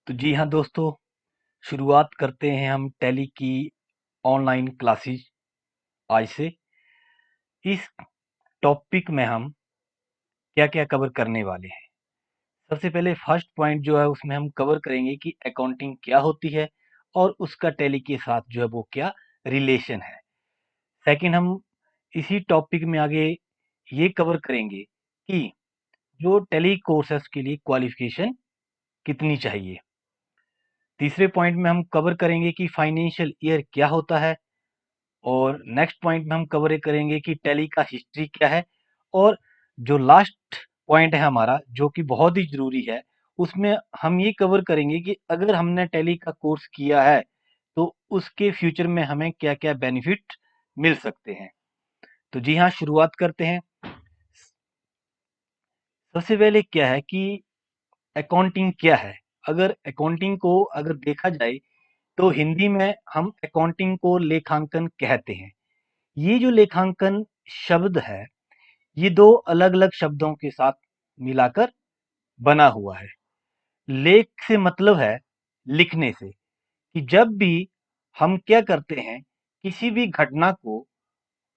तो जी हाँ दोस्तों, शुरुआत करते हैं हम टैली की ऑनलाइन क्लासेस आज से। इस टॉपिक में हम क्या-क्या कवर करने वाले हैं। सबसे पहले फर्स्ट पॉइंट जो है उसमें हम कवर करेंगे कि अकाउंटिंग क्या होती है और उसका टैली के साथ जो है वो क्या रिलेशन है। सेकंड, हम इसी टॉपिक में आगे ये कवर करेंगे कि जो टैली कोर्सेस के लिए क्वालिफिकेशन कितनी चाहिए। तीसरे पॉइंट में हम कवर करेंगे कि फाइनेंशियल ईयर क्या होता है। और नेक्स्ट पॉइंट में हम कवर करेंगे कि टैली का हिस्ट्री क्या है। और जो लास्ट पॉइंट है हमारा, जो कि बहुत ही जरूरी है, उसमें हम ये कवर करेंगे कि अगर हमने टैली का कोर्स किया है तो उसके फ्यूचर में हमें क्या क्या बेनिफिट मिल सकते हैं। तो जी हाँ, शुरुआत करते हैं। सबसे पहले क्या है कि अकाउंटिंग क्या है। अगर अकाउंटिंग को अगर देखा जाए तो हिंदी में हम अकाउंटिंग को लेखांकन कहते हैं। ये जो लेखांकन शब्द है, ये दो अलग अलग शब्दों के साथ मिलाकर बना हुआ है। लेख से मतलब है लिखने से, कि जब भी हम क्या करते हैं, किसी भी घटना को,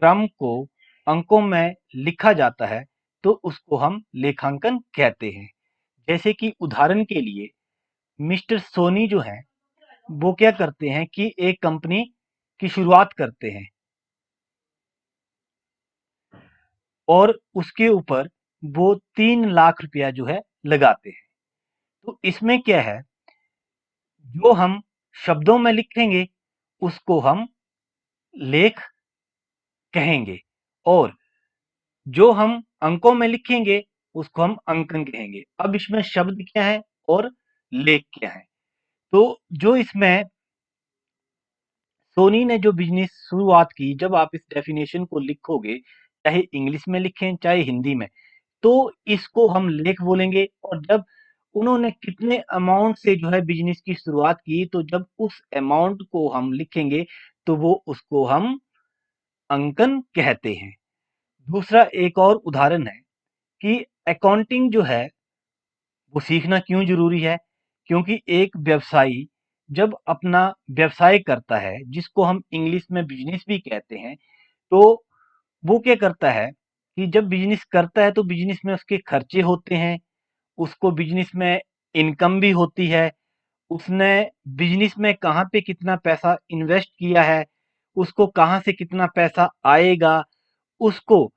क्रम को अंकों में लिखा जाता है तो उसको हम लेखांकन कहते हैं। जैसे कि उदाहरण के लिए मिस्टर सोनी जो है वो क्या करते हैं कि एक कंपनी की शुरुआत करते हैं और उसके ऊपर वो 3 लाख रुपया जो है लगाते हैं। तो इसमें क्या है, जो हम शब्दों में लिखेंगे उसको हम लेख कहेंगे, और जो हम अंकों में लिखेंगे उसको हम अंकन कहेंगे। अब इसमें शब्द क्या है और लेख क्या है। तो जो इसमें सोनी ने जो बिजनेस शुरुआत की, जब आप इस डेफिनेशन को लिखोगे, चाहे इंग्लिश में लिखें चाहे हिंदी में, तो इसको हम लेख बोलेंगे। और जब उन्होंने कितने अमाउंट से जो है बिजनेस की शुरुआत की, तो जब उस अमाउंट को हम लिखेंगे तो वो उसको हम अंकन कहते हैं। दूसरा एक और उदाहरण है कि अकाउंटिंग जो है वो सीखना क्यों जरूरी है। क्योंकि एक व्यवसायी जब अपना व्यवसाय करता है, जिसको हम इंग्लिश में बिजनेस भी कहते हैं, तो वो क्या करता है कि जब बिजनेस करता है तो बिजनेस में उसके खर्चे होते हैं, उसको बिजनेस में इनकम भी होती है, उसने बिजनेस में कहाँ पे कितना पैसा इन्वेस्ट किया है, उसको कहाँ से कितना पैसा आएगा, उसको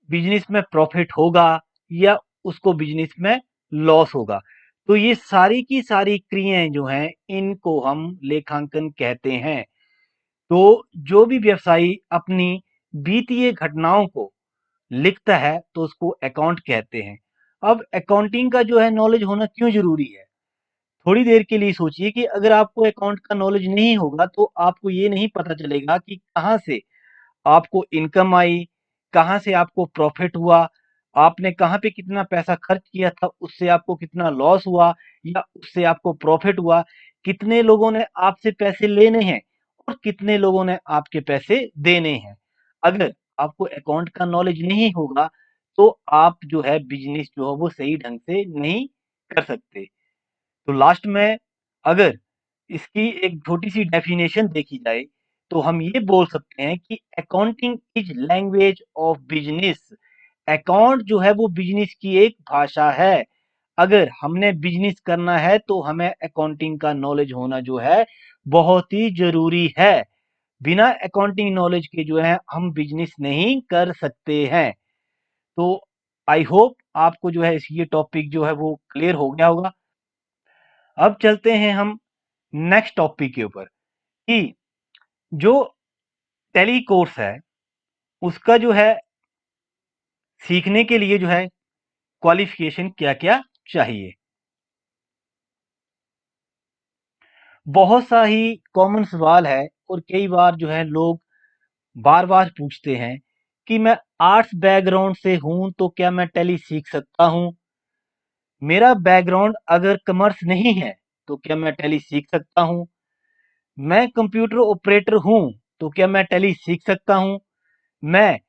बिजनेस में प्रॉफिट होगा या उसको बिजनेस में लॉस होगा। तो ये सारी की सारी क्रियाएं जो हैं, इनको हम लेखांकन कहते हैं। तो जो भी व्यवसायी अपनी वित्तीय घटनाओं को लिखता है तो उसको अकाउंट कहते हैं। अब अकाउंटिंग का जो है नॉलेज होना क्यों जरूरी है। थोड़ी देर के लिए सोचिए कि अगर आपको अकाउंट का नॉलेज नहीं होगा तो आपको ये नहीं पता चलेगा कि कहाँ से आपको इनकम आई, कहाँ से आपको प्रॉफिट हुआ, आपने कहाँ पे कितना पैसा खर्च किया था, उससे आपको कितना लॉस हुआ या उससे आपको प्रॉफिट हुआ, कितने लोगों ने आपसे पैसे लेने हैं और कितने लोगों ने आपके पैसे देने हैं। अगर आपको अकाउंट का नॉलेज नहीं होगा तो आप जो है बिजनेस जो है वो सही ढंग से नहीं कर सकते। तो लास्ट में अगर इसकी एक छोटी सी डेफिनेशन देखी जाए तो हम ये बोल सकते हैं कि accounting is language of business. Account जो है वो बिजनेस की एक भाषा है। अगर हमने बिजनेस करना है तो हमें अकाउंटिंग का नॉलेज होना जो है बहुत ही जरूरी है। बिना अकाउंटिंग नॉलेज के जो है हम बिजनेस नहीं कर सकते हैं। तो आई होप आपको जो है ये टॉपिक जो है वो क्लियर हो गया होगा। अब चलते हैं हम नेक्स्ट टॉपिक के ऊपर कि जो टैली कोर्स है उसका जो है सीखने के लिए जो है क्वालिफिकेशन क्या क्या चाहिए। बहुत सा ही कॉमन सवाल है और कई बार जो है लोग बार बार पूछते हैं कि मैं आर्ट्स बैकग्राउंड से हूं तो क्या मैं टैली सीख सकता हूं। मेरा बैकग्राउंड अगर कॉमर्स नहीं है तो क्या मैं टैली सीख सकता हूं। मैं कंप्यूटर ऑपरेटर हूं तो क्या मैं टैली सीख सकता हूं। मैं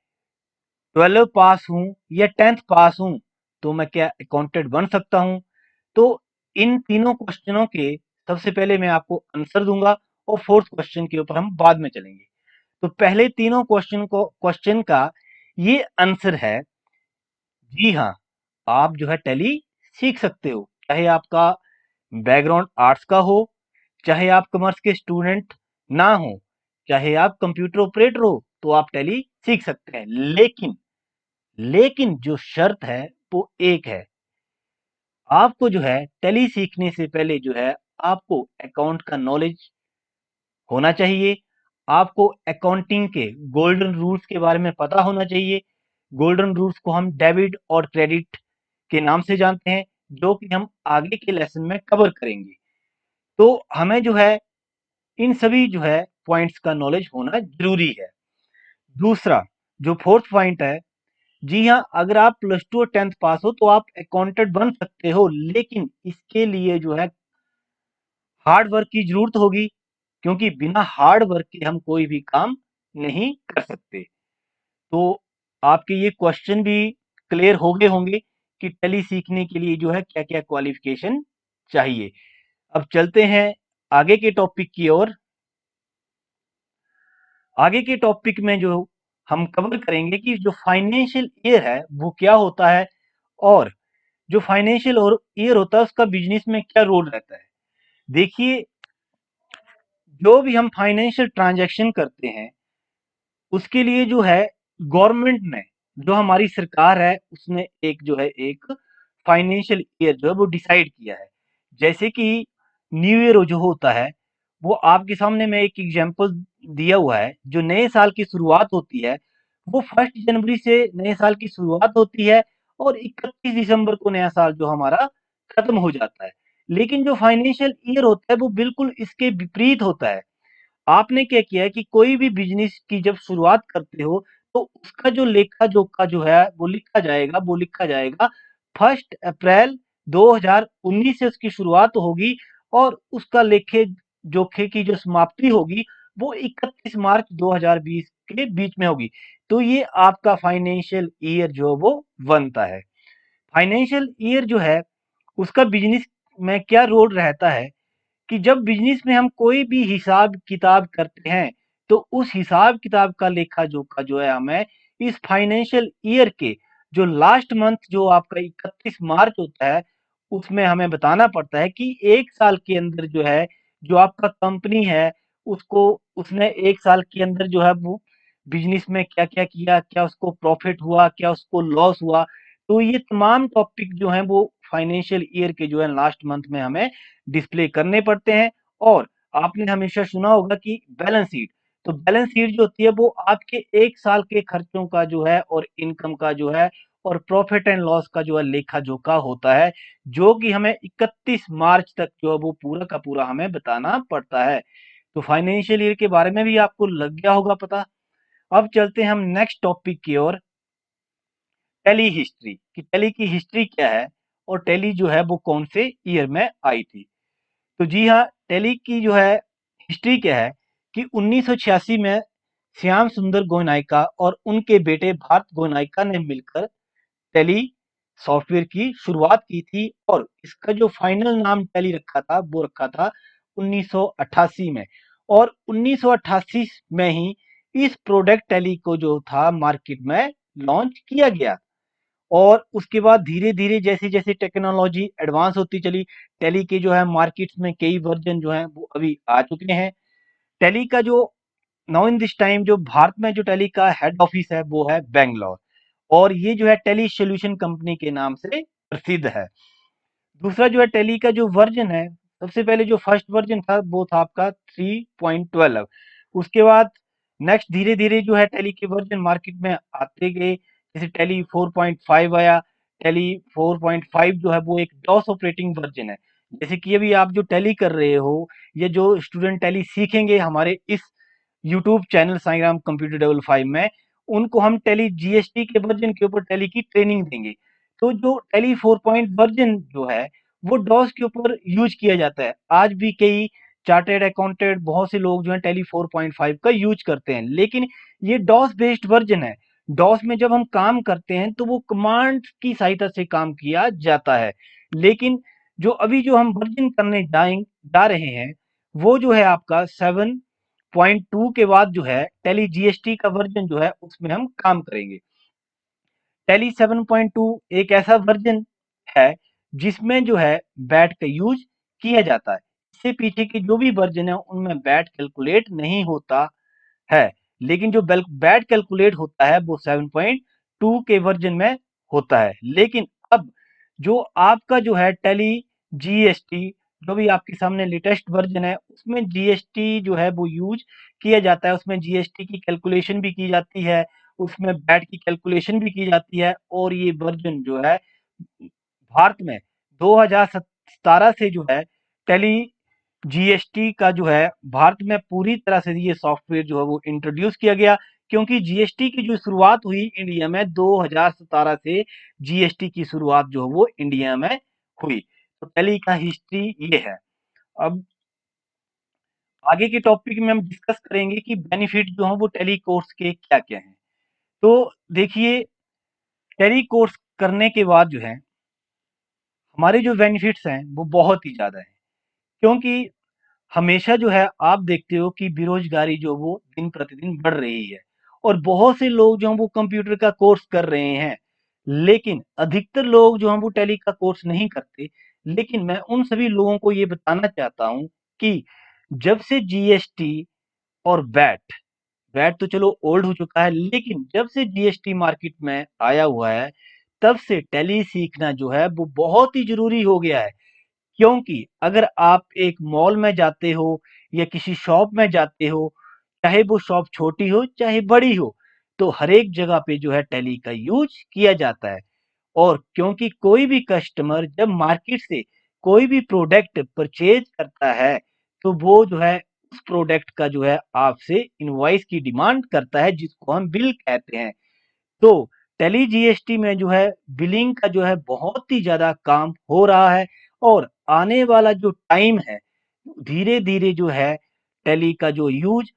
12 पास हूं या 10th पास हूं तो मैं क्या अकाउंटेंट बन सकता हूं। तो इन तीनों क्वेश्चनों के सबसे पहले मैं आपको आंसर दूंगा और फोर्थ क्वेश्चन के ऊपर हम बाद में चलेंगे। तो पहले तीनों क्वेश्चन का ये आंसर है, जी हाँ, आप जो है टैली सीख सकते हो, चाहे आपका बैकग्राउंड आर्ट्स का हो, चाहे आप कॉमर्स के स्टूडेंट ना हो, चाहे आप कंप्यूटर ऑपरेटर हो, तो आप टैली सीख सकते हैं। लेकिन जो शर्त है वो एक है, आपको जो है टैली सीखने से पहले जो है आपको अकाउंट का नॉलेज होना चाहिए। आपको अकाउंटिंग के गोल्डन रूल्स के बारे में पता होना चाहिए। गोल्डन रूल्स को हम डेबिट और क्रेडिट के नाम से जानते हैं, जो कि हम आगे के लेसन में कवर करेंगे। तो हमें जो है इन सभी जो है पॉइंट्स का नॉलेज होना जरूरी है। दूसरा जो फोर्थ पॉइंट है, जी हाँ, अगर आप प्लस टू और टेंथ पास हो तो आप अकाउंटेंट बन सकते हो, लेकिन इसके लिए जो है हार्ड वर्क की जरूरत होगी, क्योंकि बिना हार्ड वर्क के हम कोई भी काम नहीं कर सकते। तो आपके ये क्वेश्चन भी क्लियर हो गए होंगे कि टैली सीखने के लिए जो है क्या क्या क्वालिफिकेशन चाहिए। अब चलते हैं आगे के टॉपिक की ओर। आगे के टॉपिक में जो हम कवर करेंगे कि जो फाइनेंशियल ईयर है वो क्या होता है, और जो फाइनेंशियल और ईयर होता है उसका बिजनेस में क्या रोल रहता है। देखिए, जो भी हम फाइनेंशियल ट्रांजैक्शन करते हैं उसके लिए जो है गवर्नमेंट ने, जो हमारी सरकार है, उसने एक जो है एक फाइनेंशियल ईयर जो है वो डिसाइड किया है। जैसे कि न्यू ईयर जो होता है, वो आपके सामने मैं एक एग्जांपल दिया हुआ है। जो नए साल की शुरुआत होती है वो 1 जनवरी से नए साल की शुरुआत होती है, और 31 दिसंबर को नया साल जो हमारा खत्म हो जाता है। लेकिन जो फाइनेंशियल ईयर होता है वो बिल्कुल इसके विपरीत होता है। आपने क्या किया है कि कोई भी बिजनेस की जब शुरुआत करते हो तो उसका जो लेखा जोखा जो है वो लिखा जाएगा 1 अप्रैल 2019 से उसकी शुरुआत होगी, और उसका लेखे जोखे की जो समाप्ति होगी वो 31 मार्च 2020 के बीच में होगी। तो ये आपका फाइनेंशियल ईयर जो वो बनता है। फाइनेंशियल ईयर जो है उसका बिजनेस में क्या रोल रहता है कि जब बिजनेस में हम कोई भी हिसाब किताब करते हैं तो उस हिसाब किताब का लेखा जोखा जो है हमें इस फाइनेंशियल ईयर के जो लास्ट मंथ जो आपका 31 मार्च होता है उसमें हमें बताना पड़ता है कि एक साल के अंदर जो है जो आपका कंपनी है उसको उसने एक साल के अंदर जो है वो बिजनेस में क्या क्या किया, क्या उसको प्रॉफिट हुआ, क्या उसको लॉस हुआ। तो ये तमाम टॉपिक जो हैं वो फाइनेंशियल ईयर के जो है लास्ट मंथ में हमें डिस्प्ले करने पड़ते हैं। और आपने हमेशा सुना होगा कि बैलेंस शीट, तो बैलेंस शीट जो होती है वो आपके एक साल के खर्चों का जो है और इनकम का जो है और प्रॉफिट एंड लॉस का जो है लेखा जोखा होता है, जो कि हमें 31 मार्च तक जो है वो पूरा का पूरा हमें बताना पड़ता है। तो फाइनेंशियल ईयर के बारे में भी आपको लग गया होगा पता। अब चलते हैं हम नेक्स्ट टॉपिक की ओर, टैली हिस्ट्री, कि टैली की हिस्ट्री क्या है और टैली जो है वो कौन से ईयर में आई थी। तो जी हाँ, टैली की जो है हिस्ट्री क्या है कि 1986 में श्याम सुंदर गोयनायका और उनके बेटे भारत गोयनायका ने मिलकर टैली सॉफ्टवेयर की शुरुआत की थी, और इसका जो फाइनल नाम टैली रखा था वो रखा था 1988 में। और 1988 में ही इस प्रोडक्ट टैली को जो था मार्केट में लॉन्च किया गया। और उसके बाद धीरे-धीरे जैसे-जैसे टेक्नोलॉजी एडवांस होती चली, टैली के जो है मार्केट्स में कई वर्जन जो हैं वो अभी आ चुके हैं। टैली का जो नाउ इन दिस टाइम जो भारत में जो टैली का हेड ऑफिस है वो है बैंगलोर, और ये जो है टैली सॉल्यूशन कंपनी के नाम से प्रसिद्ध है। दूसरा जो है टैली का जो वर्जन है, सबसे पहले जो फर्स्ट वर्जन था वो था आपका 3.12। उसके बाद नेक्स्ट धीरे धीरे जो है टैली के वर्जन मार्केट में आते गए, जैसे टैली 4.5 आया। टैली 4.5 जो है वो एक डॉस ऑपरेटिंग वर्जन है। जैसे कि अभी आप जो टैली कर रहे हो या जो स्टूडेंट टैली सीखेंगे हमारे इस यूट्यूब चैनल साईं कंप्यूटर डेवल 5 में, उनको हम टैली जीएसटी के वर्जन के ऊपर टैली की ट्रेनिंग देंगे। तो जो टैली 4 पॉइंट वर्जन जो है वो डॉस के ऊपर यूज किया जाता है। आज भी कई चार्टेड अकाउंटेंट बहुत से लोग जो है टैली 4.5 का यूज करते हैं, लेकिन ये डॉस बेस्ड वर्जन है। डॉस में जब हम काम करते हैं तो वो कमांड की सहायता से काम किया जाता है, लेकिन जो अभी जो हम वर्जन करने जा रहे हैं वो जो है आपका 7.2 के बाद जो है टेली जीएसटी का वर्जन जो है उसमें हम काम करेंगे। टेली 7.2 एक ऐसा वर्जन है जिसमें जो है बैट का यूज किया जाता है। इससे पीछे के जो भी वर्जन है उनमें बैट कैलकुलेट नहीं होता है, लेकिन जो बैट कैलकुलेट होता है वो 7.2 के वर्जन में होता है। लेकिन अब जो आपका जो है टेली जीएसटी जो भी आपके सामने लेटेस्ट वर्जन है उसमें जीएसटी जो है वो यूज किया जाता है, उसमें जीएसटी की कैलकुलेशन भी की जाती है, उसमें बैट की कैलकुलेशन भी की जाती है। और ये वर्जन जो है भारत में 2017 से जो है टेली जीएसटी का जो है भारत में पूरी तरह से ये सॉफ्टवेयर जो है वो इंट्रोड्यूस किया गया, क्योंकि जीएसटी की जो शुरुआत हुई इंडिया में 2017 से जीएसटी की शुरुआत जो है वो इंडिया में हुई। तो टेली का हिस्ट्री ये है। अब आगे के टॉपिक में हम डिस्कस करेंगे कि बेनिफिट जो है वो टेली कोर्स के क्या क्या हैं। तो देखिए, टेली कोर्स करने के बाद जो है हमारे जो बेनिफिट्स हैं वो बहुत ही ज्यादा है, क्योंकि हमेशा जो है आप देखते हो कि बेरोजगारी जो वो दिन प्रतिदिन बढ़ रही है और बहुत से लोग जो हैं वो कंप्यूटर का कोर्स कर रहे हैं, लेकिन अधिकतर लोग जो हैं वो टैली का कोर्स नहीं करते। लेकिन मैं उन सभी लोगों को ये बताना चाहता हूँ कि जब से जीएसटी और वैट तो चलो ओल्ड हो चुका है, लेकिन जब से जीएसटी मार्केट में आया हुआ है तब से टैली सीखना जो है वो बहुत ही जरूरी हो गया है। क्योंकि अगर आप एक मॉल में जाते हो या किसी शॉप में जाते हो, चाहे वो शॉप छोटी हो चाहे बड़ी हो, तो हर एक जगह पे जो है टैली का यूज किया जाता है। और क्योंकि कोई भी कस्टमर जब मार्केट से कोई भी प्रोडक्ट परचेज करता है तो वो जो है उस प्रोडक्ट का जो है आपसे इनवॉइस की डिमांड करता है, जिसको हम बिल कहते हैं। तो टेली जीएसटी में जो है बिलिंग का जो है बहुत ही ज्यादा काम हो रहा है। और आने वाला जो टाइम है धीरे धीरे जो है टेली का जो यूज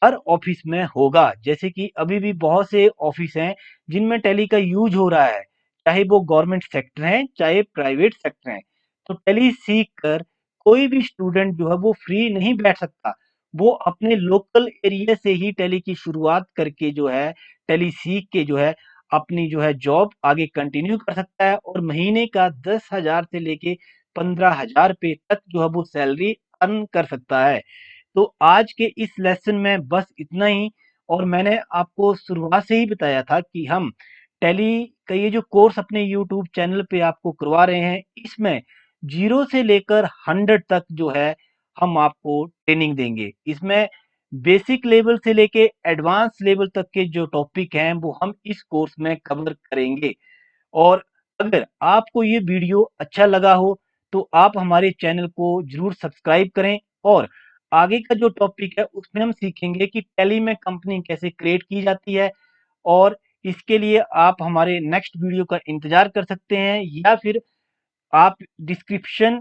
हर ऑफिस में होगा। जैसे कि अभी भी बहुत से ऑफिस हैं जिनमें टेली का यूज हो रहा है, चाहे वो गवर्नमेंट सेक्टर है चाहे प्राइवेट सेक्टर है। तो टेली सीख कर कोई भी स्टूडेंट जो है वो फ्री नहीं बैठ सकता, वो अपने लोकल एरिया से ही टेली की शुरुआत करके जो है टेली सीख के जो है अपनी जो है जॉब आगे कंटिन्यू कर सकता है और महीने का 10,000 से लेके 15,000 रुपए तक जो है वो सैलरी अर्न कर सकता है। तो आज के इस लेसन में बस इतना ही। और मैंने आपको शुरुआत से ही बताया था कि हम टैली का ये जो कोर्स अपने यूट्यूब चैनल पे आपको करवा रहे हैं, इसमें 0 से लेकर 100 तक जो है हम आपको ट्रेनिंग देंगे। इसमें बेसिक लेवल से लेके एडवांस लेवल तक के जो टॉपिक हैं वो हम इस कोर्स में कवर करेंगे। और अगर आपको ये वीडियो अच्छा लगा हो तो आप हमारे चैनल को जरूर सब्सक्राइब करें। और आगे का जो टॉपिक है उसमें हम सीखेंगे कि टैली में कंपनी कैसे क्रिएट की जाती है। और इसके लिए आप हमारे नेक्स्ट वीडियो का इंतजार कर सकते हैं, या फिर आप डिस्क्रिप्शन